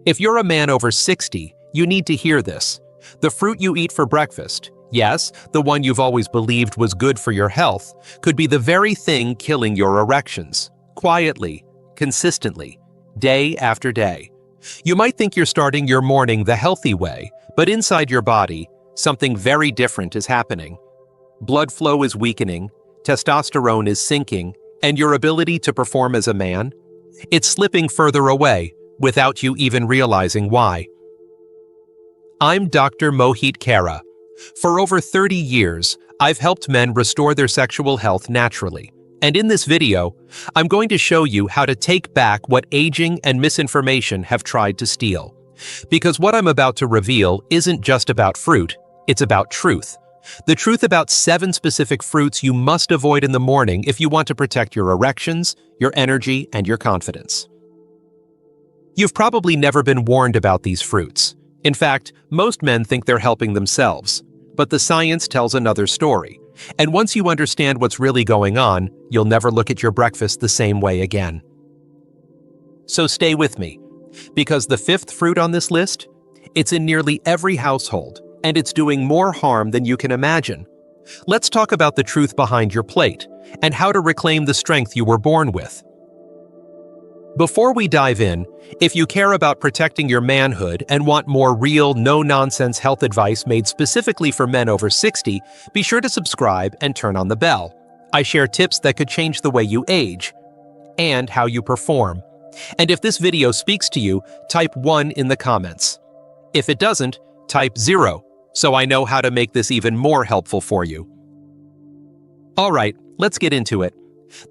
If you're a man over 60, you need to hear this. The fruit you eat for breakfast, yes, the one you've always believed was good for your health, could be the very thing killing your erections. Quietly, consistently, day after day. You might think you're starting your morning the healthy way, but inside your body, something very different is happening. Blood flow is weakening, testosterone is sinking, and your ability to perform as a man, it's slipping further away without you even realizing why. I'm Dr. Mohit Kara. For over 30 years, I've helped men restore their sexual health naturally. And in this video, I'm going to show you how to take back what aging and misinformation have tried to steal. Because what I'm about to reveal isn't just about fruit, it's about truth. The truth about 7 specific fruits you must avoid in the morning if you want to protect your erections, your energy, and your confidence. You've probably never been warned about these fruits. In fact, most men think they're helping themselves. But the science tells another story. And once you understand what's really going on, you'll never look at your breakfast the same way again. So stay with me, because the 5th fruit on this list, it's in nearly every household, and it's doing more harm than you can imagine. Let's talk about the truth behind your plate, and how to reclaim the strength you were born with. Before we dive in, if you care about protecting your manhood and want more real, no-nonsense health advice made specifically for men over 60, be sure to subscribe and turn on the bell. I share tips that could change the way you age and how you perform. And if this video speaks to you, type 1 in the comments. If it doesn't, type 0, so I know how to make this even more helpful for you. All right, let's get into it.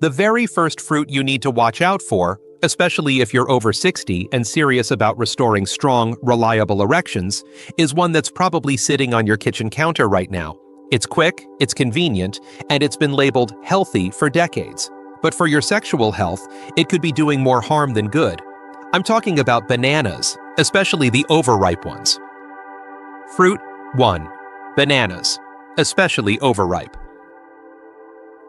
The very first fruit you need to watch out for, especially if you're over 60 and serious about restoring strong, reliable erections, is one that's probably sitting on your kitchen counter right now. It's quick, it's convenient, and it's been labeled healthy for decades. But for your sexual health, it could be doing more harm than good. I'm talking about bananas, especially the overripe ones. Fruit 1. Bananas, especially overripe.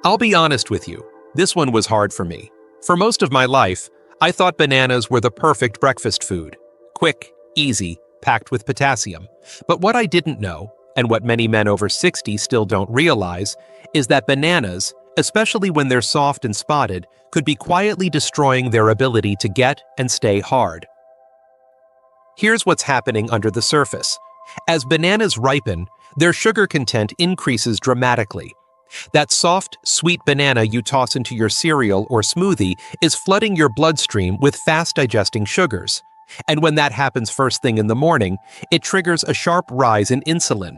I'll be honest with you, this one was hard for me. For most of my life, I thought bananas were the perfect breakfast food. Quick, easy, packed with potassium. But what I didn't know, and what many men over 60 still don't realize, is that bananas, especially when they're soft and spotted, could be quietly destroying their ability to get and stay hard. Here's what's happening under the surface. As bananas ripen, their sugar content increases dramatically. That soft, sweet banana you toss into your cereal or smoothie is flooding your bloodstream with fast-digesting sugars. And when that happens first thing in the morning, it triggers a sharp rise in insulin.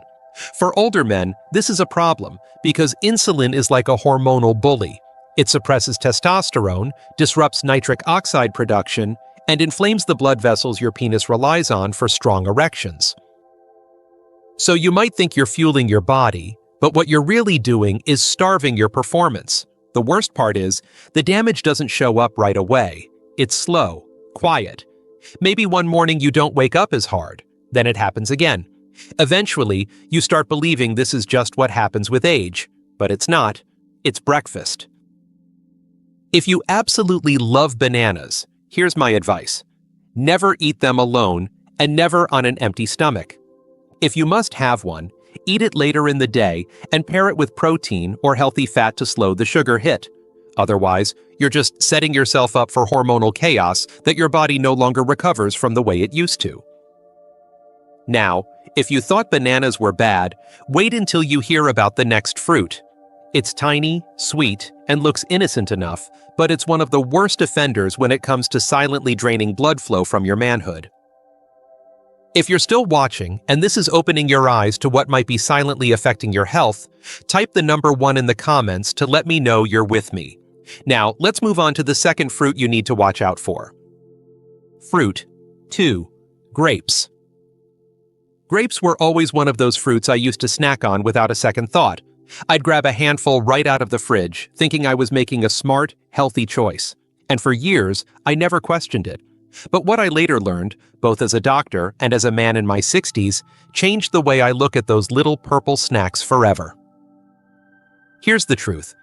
For older men, this is a problem because insulin is like a hormonal bully. It suppresses testosterone, disrupts nitric oxide production, and inflames the blood vessels your penis relies on for strong erections. So you might think you're fueling your body, but what you're really doing is starving your performance. The worst part is, the damage doesn't show up right away. It's slow, quiet. Maybe one morning you don't wake up as hard. Then it happens again. Eventually, you start believing this is just what happens with age. But it's not. It's breakfast. If you absolutely love bananas, here's my advice. Never eat them alone, and never on an empty stomach. If you must have one, eat it later in the day and pair it with protein or healthy fat to slow the sugar hit. Otherwise, you're just setting yourself up for hormonal chaos that your body no longer recovers from the way it used to. Now, if you thought bananas were bad, wait until you hear about the next fruit. It's tiny, sweet, and looks innocent enough, but it's one of the worst offenders when it comes to silently draining blood flow from your manhood. If you're still watching, and this is opening your eyes to what might be silently affecting your health, type the number 1 in the comments to let me know you're with me. Now, let's move on to the second fruit you need to watch out for. Fruit 2. Grapes. Grapes were always one of those fruits I used to snack on without a second thought. I'd grab a handful right out of the fridge, thinking I was making a smart, healthy choice. And for years, I never questioned it. But what I later learned, both as a doctor and as a man in my 60s, changed the way I look at those little purple snacks forever. Here's the truth.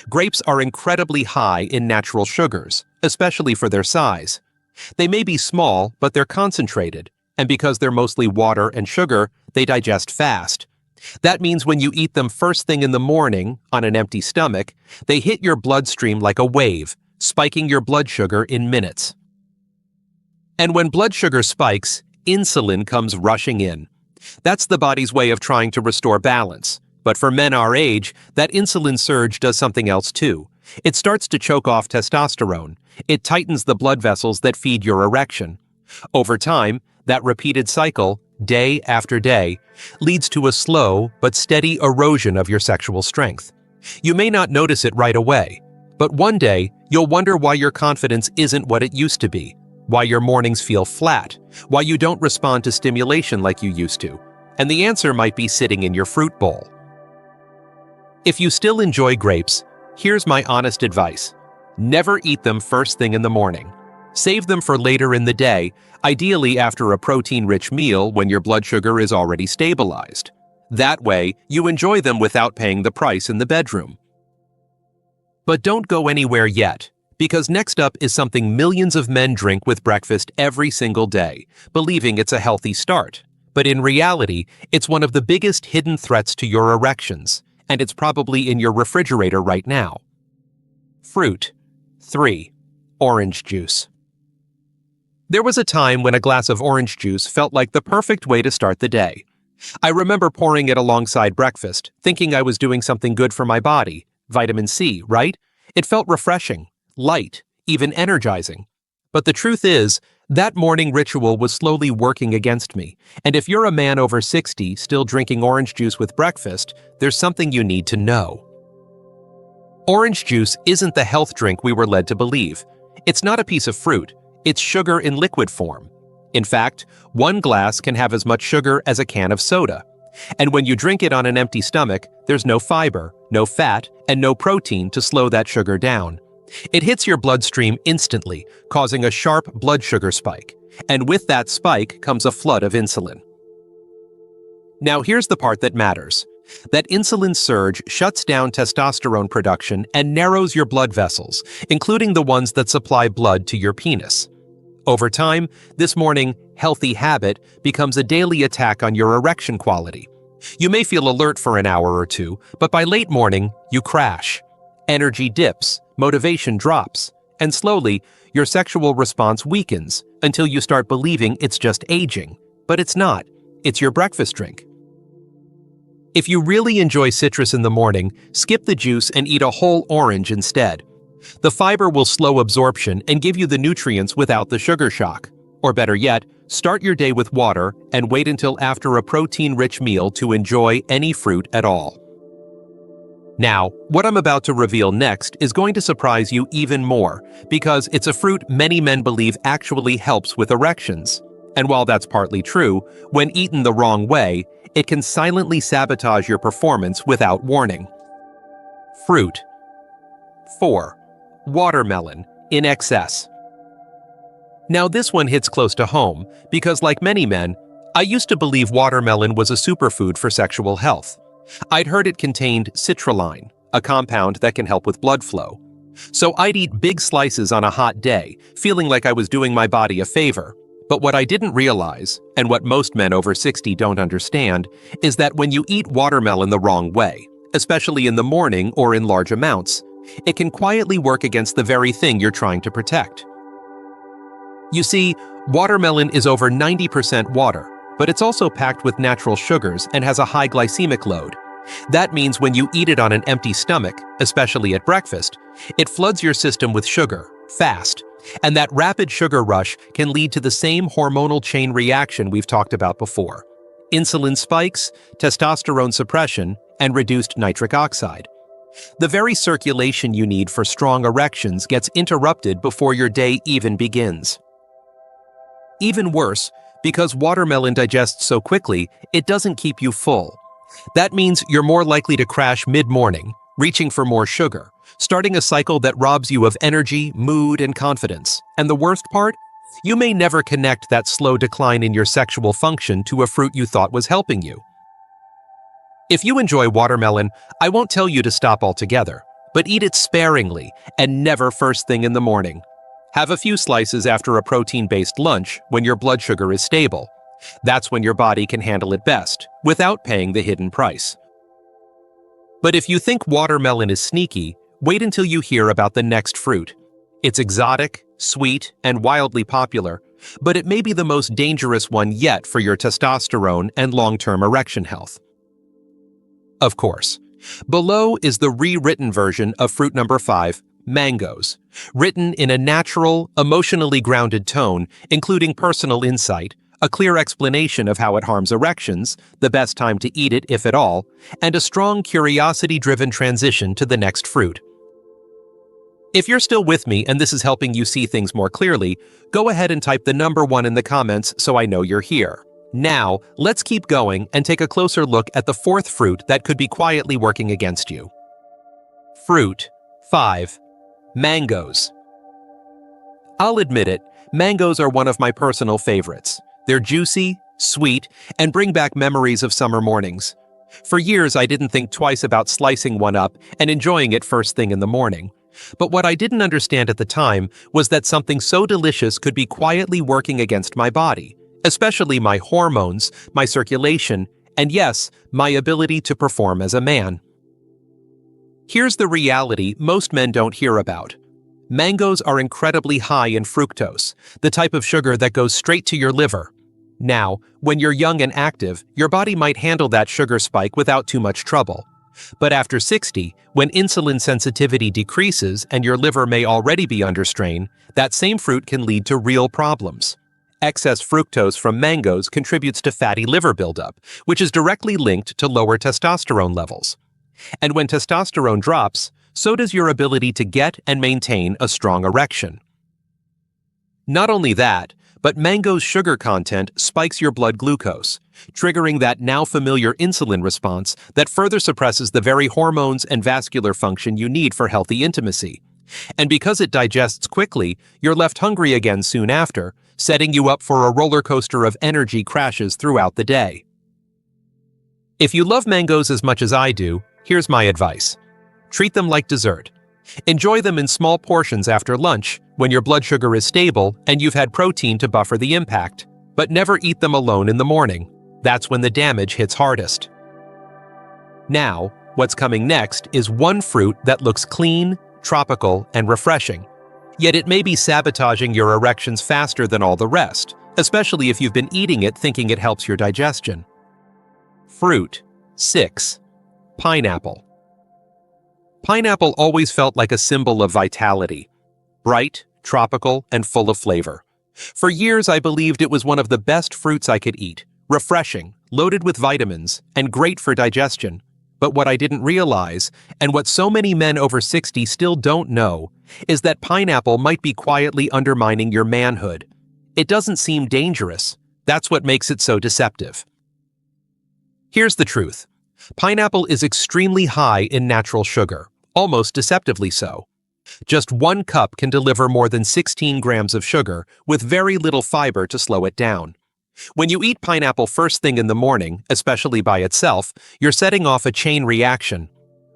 Grapes are incredibly high in natural sugars, especially for their size. They may be small, but they're concentrated, and because they're mostly water and sugar, they digest fast. That means when you eat them first thing in the morning, on an empty stomach, they hit your bloodstream like a wave, spiking your blood sugar in minutes. And when blood sugar spikes, insulin comes rushing in. That's the body's way of trying to restore balance. But for men our age, that insulin surge does something else too. It starts to choke off testosterone. It tightens the blood vessels that feed your erection. Over time, that repeated cycle, day after day, leads to a slow but steady erosion of your sexual strength. You may not notice it right away, but one day you'll wonder why your confidence isn't what it used to be, why your mornings feel flat, why you don't respond to stimulation like you used to. And the answer might be sitting in your fruit bowl. If you still enjoy grapes, here's my honest advice. Never eat them first thing in the morning. Save them for later in the day, ideally after a protein-rich meal when your blood sugar is already stabilized. That way, you enjoy them without paying the price in the bedroom. But don't go anywhere yet, because next up is something millions of men drink with breakfast every single day, believing it's a healthy start. But in reality, it's one of the biggest hidden threats to your erections, and it's probably in your refrigerator right now. Fruit. 3. Orange juice. There was a time when a glass of orange juice felt like the perfect way to start the day. I remember pouring it alongside breakfast, thinking I was doing something good for my body. Vitamin C, right? It felt refreshing, light, even energizing. But the truth is, that morning ritual was slowly working against me, and if you're a man over 60 still drinking orange juice with breakfast, there's something you need to know. Orange juice isn't the health drink we were led to believe. It's not a piece of fruit. It's sugar in liquid form. In fact, one glass can have as much sugar as a can of soda. And when you drink it on an empty stomach, there's no fiber, no fat, and no protein to slow that sugar down. It hits your bloodstream instantly, causing a sharp blood sugar spike. And with that spike comes a flood of insulin. Now here's the part that matters. That insulin surge shuts down testosterone production and narrows your blood vessels, including the ones that supply blood to your penis. Over time, this morning healthy habit becomes a daily attack on your erection quality. You may feel alert for an hour or two, but by late morning, you crash. Energy dips, motivation drops, and slowly, your sexual response weakens until you start believing it's just aging. But it's not. It's your breakfast drink. If you really enjoy citrus in the morning, skip the juice and eat a whole orange instead. The fiber will slow absorption and give you the nutrients without the sugar shock. Or better yet, start your day with water and wait until after a protein-rich meal to enjoy any fruit at all. Now, what I'm about to reveal next is going to surprise you even more, because it's a fruit many men believe actually helps with erections. And while that's partly true, when eaten the wrong way, it can silently sabotage your performance without warning. Fruit. 4. Watermelon, in excess. Now this one hits close to home, because like many men, I used to believe watermelon was a superfood for sexual health. I'd heard it contained citrulline, a compound that can help with blood flow. So I'd eat big slices on a hot day, feeling like I was doing my body a favor. But what I didn't realize, and what most men over 60 don't understand, is that when you eat watermelon the wrong way, especially in the morning or in large amounts, it can quietly work against the very thing you're trying to protect. You see, watermelon is over 90% water, but it's also packed with natural sugars and has a high glycemic load. That means when you eat it on an empty stomach, especially at breakfast, it floods your system with sugar, fast. And that rapid sugar rush can lead to the same hormonal chain reaction we've talked about before. Insulin spikes, testosterone suppression, and reduced nitric oxide. The very circulation you need for strong erections gets interrupted before your day even begins. Even worse, because watermelon digests so quickly, it doesn't keep you full. That means you're more likely to crash mid-morning, reaching for more sugar, starting a cycle that robs you of energy, mood, and confidence. And the worst part? You may never connect that slow decline in your sexual function to a fruit you thought was helping you. If you enjoy watermelon, I won't tell you to stop altogether, but eat it sparingly and never first thing in the morning. Have a few slices after a protein-based lunch when your blood sugar is stable. That's when your body can handle it best, without paying the hidden price. But if you think watermelon is sneaky, wait until you hear about the next fruit. It's exotic, sweet, and wildly popular, but it may be the most dangerous one yet for your testosterone and long-term erection health. Of course. Below is the rewritten version of fruit number 5, mangoes, written in a natural, emotionally grounded tone, including personal insight, a clear explanation of how it harms erections, the best time to eat it if at all, and a strong curiosity-driven transition to the next fruit. If you're still with me and this is helping you see things more clearly, go ahead and type the number 1 in the comments so I know you're here. Now, let's keep going and take a closer look at the 4th fruit that could be quietly working against you. Fruit 5. Mangoes. I'll admit it, mangoes are one of my personal favorites. They're juicy, sweet, and bring back memories of summer mornings. For years, I didn't think twice about slicing one up and enjoying it first thing in the morning. But what I didn't understand at the time was that something so delicious could be quietly working against my body, especially my hormones, my circulation, and yes, my ability to perform as a man. Here's the reality most men don't hear about. Mangoes are incredibly high in fructose, the type of sugar that goes straight to your liver. Now, when you're young and active, your body might handle that sugar spike without too much trouble. But after 60, when insulin sensitivity decreases and your liver may already be under strain, that same fruit can lead to real problems. Excess fructose from mangoes contributes to fatty liver buildup, which is directly linked to lower testosterone levels. And when testosterone drops, so does your ability to get and maintain a strong erection. Not only that, but mango's sugar content spikes your blood glucose, triggering that now familiar insulin response that further suppresses the very hormones and vascular function you need for healthy intimacy. And because it digests quickly, you're left hungry again soon after, setting you up for a roller coaster of energy crashes throughout the day. If you love mangoes as much as I do, here's my advice. Treat them like dessert. Enjoy them in small portions after lunch, when your blood sugar is stable and you've had protein to buffer the impact. But never eat them alone in the morning. That's when the damage hits hardest. Now, what's coming next is one fruit that looks clean, tropical, and refreshing. Yet it may be sabotaging your erections faster than all the rest, especially if you've been eating it thinking it helps your digestion. Fruit 6. Pineapple. Pineapple always felt like a symbol of vitality. Bright, tropical, and full of flavor. For years, I believed it was one of the best fruits I could eat, refreshing, loaded with vitamins, and great for digestion. But what I didn't realize, and what so many men over 60 still don't know, is that pineapple might be quietly undermining your manhood. It doesn't seem dangerous. That's what makes it so deceptive. Here's the truth. Pineapple is extremely high in natural sugar, almost deceptively so. Just 1 cup can deliver more than 16 grams of sugar, with very little fiber to slow it down. When you eat pineapple first thing in the morning, especially by itself, you're setting off a chain reaction.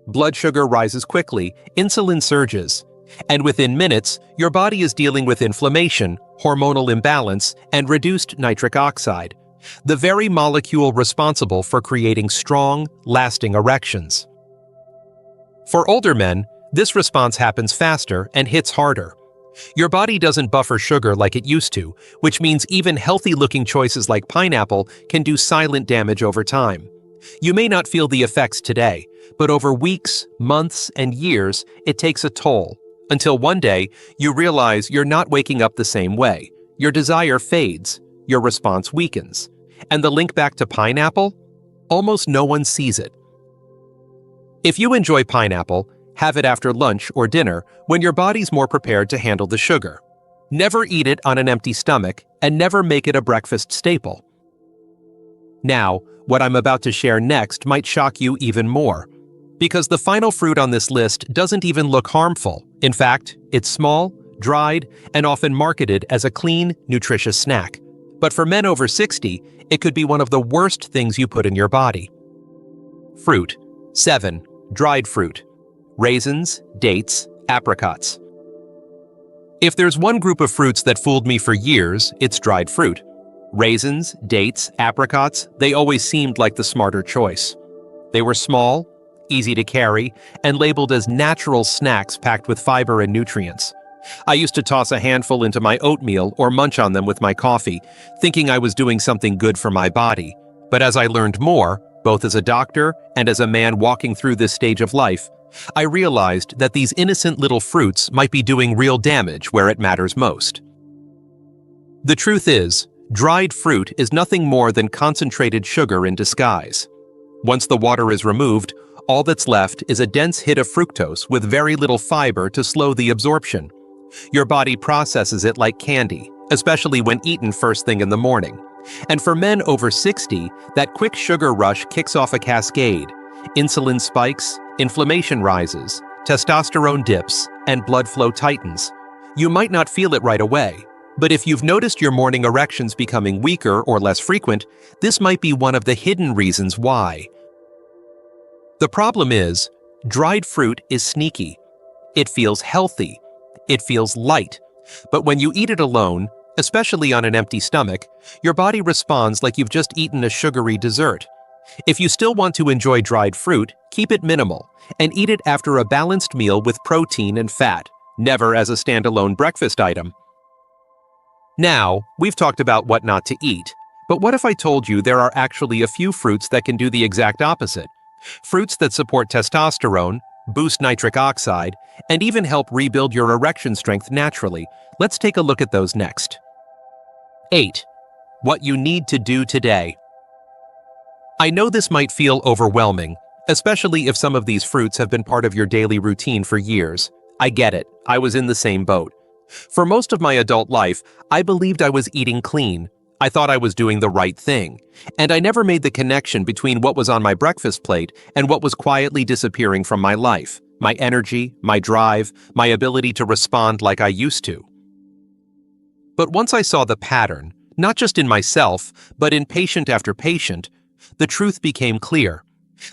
Blood sugar rises quickly, insulin surges, and within minutes, your body is dealing with inflammation, hormonal imbalance, and reduced nitric oxide, the very molecule responsible for creating strong, lasting erections. For older men, this response happens faster and hits harder. Your body doesn't buffer sugar like it used to, which means even healthy-looking choices like pineapple can do silent damage over time. You may not feel the effects today, but over weeks, months, and years, it takes a toll, until one day you realize you're not waking up the same way. Your desire fades, your response weakens, and the link back to pineapple? Almost no one sees it. If you enjoy pineapple, have it after lunch or dinner when your body's more prepared to handle the sugar. Never eat it on an empty stomach, and never make it a breakfast staple. Now, what I'm about to share next might shock you even more, because the final fruit on this list doesn't even look harmful. In fact, it's small, dried, and often marketed as a clean, nutritious snack. But for men over 60, it could be one of the worst things you put in your body. Fruit 7. Dried fruit. Raisins, dates, apricots. If there's one group of fruits that fooled me for years, it's dried fruit. Raisins, dates, apricots, they always seemed like the smarter choice. They were small, easy to carry, and labeled as natural snacks packed with fiber and nutrients. I used to toss a handful into my oatmeal or munch on them with my coffee, thinking I was doing something good for my body. But as I learned more, both as a doctor and as a man walking through this stage of life, I realized that these innocent little fruits might be doing real damage where it matters most. The truth is, dried fruit is nothing more than concentrated sugar in disguise. Once the water is removed, all that's left is a dense hit of fructose with very little fiber to slow the absorption. Your body processes it like candy, especially when eaten first thing in the morning. And for men over 60, that quick sugar rush kicks off a cascade. Insulin spikes, inflammation rises, testosterone dips, and blood flow tightens. You might not feel it right away, but if you've noticed your morning erections becoming weaker or less frequent, this might be one of the hidden reasons why. The problem is, dried fruit is sneaky. It feels healthy. It feels light. But when you eat it alone, especially on an empty stomach, your body responds like you've just eaten a sugary dessert. If you still want to enjoy dried fruit, keep it minimal and eat it after a balanced meal with protein and fat, never as a standalone breakfast item. Now, we've talked about what not to eat, but what if I told you there are actually a few fruits that can do the exact opposite? Fruits that support testosterone, boost nitric oxide, and even help rebuild your erection strength naturally. Let's take a look at those next. 8. What you need to do today. I know this might feel overwhelming, especially if some of these fruits have been part of your daily routine for years. I get it, I was in the same boat. For most of my adult life, I believed I was eating clean. I thought I was doing the right thing, and I never made the connection between what was on my breakfast plate and what was quietly disappearing from my life, my energy, my drive, my ability to respond like I used to. But once I saw the pattern, not just in myself, but in patient after patient, the truth became clear.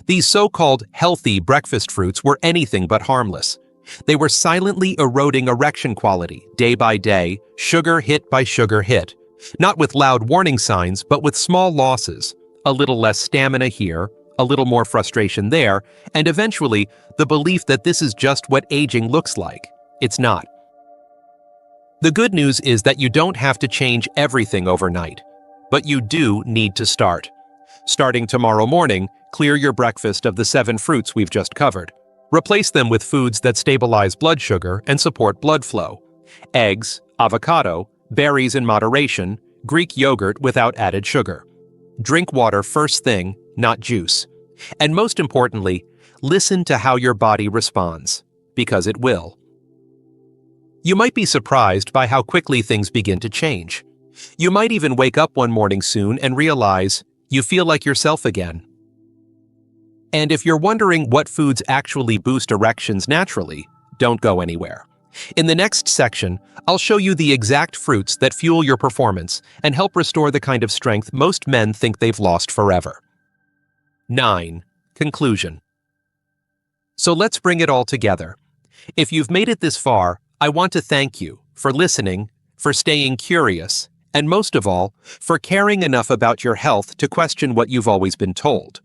These so-called healthy breakfast fruits were anything but harmless. They were silently eroding erection quality, day by day, sugar hit by sugar hit. Not with loud warning signs, but with small losses, a little less stamina here, a little more frustration there, and eventually the belief that this is just what aging looks like. It's not. The good news is that you don't have to change everything overnight, but you do need to start. Starting tomorrow morning, clear your breakfast of the 7 fruits we've just covered. Replace them with foods that stabilize blood sugar and support blood flow. Eggs, avocado, berries in moderation, Greek yogurt without added sugar. Drink water first thing, not juice. And most importantly, listen to how your body responds, because it will. You might be surprised by how quickly things begin to change. You might even wake up one morning soon and realize you feel like yourself again. And if you're wondering what foods actually boost erections naturally, don't go anywhere. In the next section, I'll show you the exact fruits that fuel your performance and help restore the kind of strength most men think they've lost forever. 9. Conclusion. So let's bring it all together. If you've made it this far, I want to thank you for listening, for staying curious, and most of all, for caring enough about your health to question what you've always been told.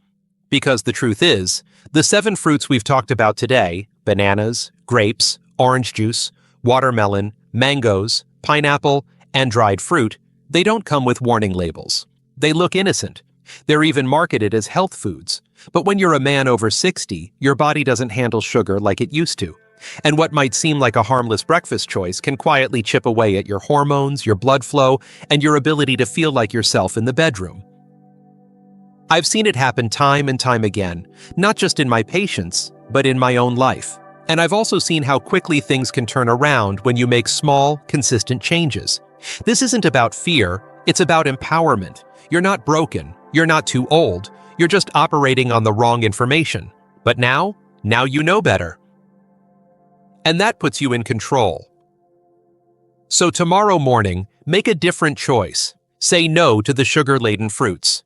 Because the truth is, the 7 fruits we've talked about today, bananas, grapes, orange juice, watermelon, mangoes, pineapple, and dried fruit, they don't come with warning labels. They look innocent. They're even marketed as health foods. But when you're a man over 60, your body doesn't handle sugar like it used to. And what might seem like a harmless breakfast choice can quietly chip away at your hormones, your blood flow, and your ability to feel like yourself in the bedroom. I've seen it happen time and time again, not just in my patients, but in my own life. And I've also seen how quickly things can turn around when you make small, consistent changes. This isn't about fear, it's about empowerment. You're not broken, you're not too old, you're just operating on the wrong information. But now you know better. And that puts you in control. So tomorrow morning, make a different choice. Say no to the sugar-laden fruits.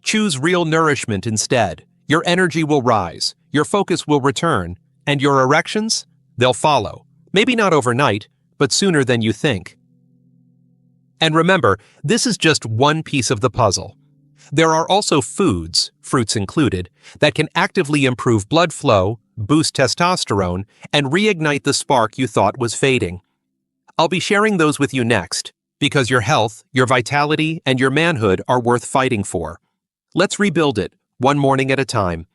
Choose real nourishment instead. Your energy will rise, your focus will return, and your erections, they'll follow. Maybe not overnight, but sooner than you think. And remember, this is just one piece of the puzzle. There are also foods, fruits included, that can actively improve blood flow, boost testosterone, and reignite the spark you thought was fading. I'll be sharing those with you next, because your health, your vitality, and your manhood are worth fighting for. Let's rebuild it, one morning at a time.